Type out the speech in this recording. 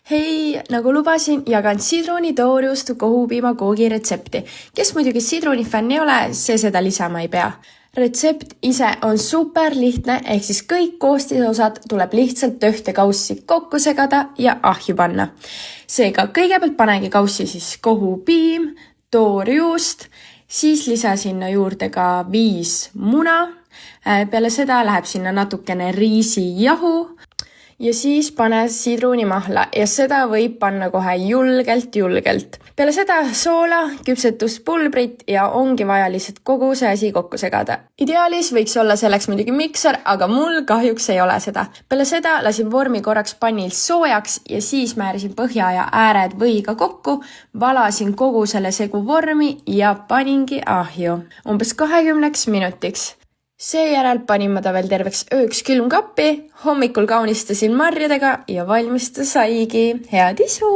Hei, nagu lubasin, jagan sidruni toorjuustu kohupiima koogi retsepti. Kes muidugi sidruni fänn ei ole, see seda lisama ei pea. Retsept ise on super lihtne, ehk siis kõik koostisosad tuleb lihtsalt ühte kaussi kokku segada ja ahju panna. Seega kõigepealt panegi kaussi siis kohupiim, toorjuust, siis lisa sinna juurde ka 5 muna. Peale seda läheb sinna natukene riisijahu. Ja siis pane sidrunimahla ja seda võib panna kohe julgelt. Peale seda soola, küpsetuspulbrit ja ongi vaja lihtsalt kogu see asi kokku segada. Ideaalis võiks olla selleks muidugi mikser, aga mul kahjuks ei ole seda. Peale seda lasin vormi korraks pannil soojaks ja siis määrisin põhja ja ääred võiga kokku, valasin kogu selle segu vormi ja paningi ahju. Umbes 20 minutiks. Seejärel panin ma ta veel terveks ööks külmkappi, hommikul kaunistasin marjadega ja valmis ta saigi. Head isu!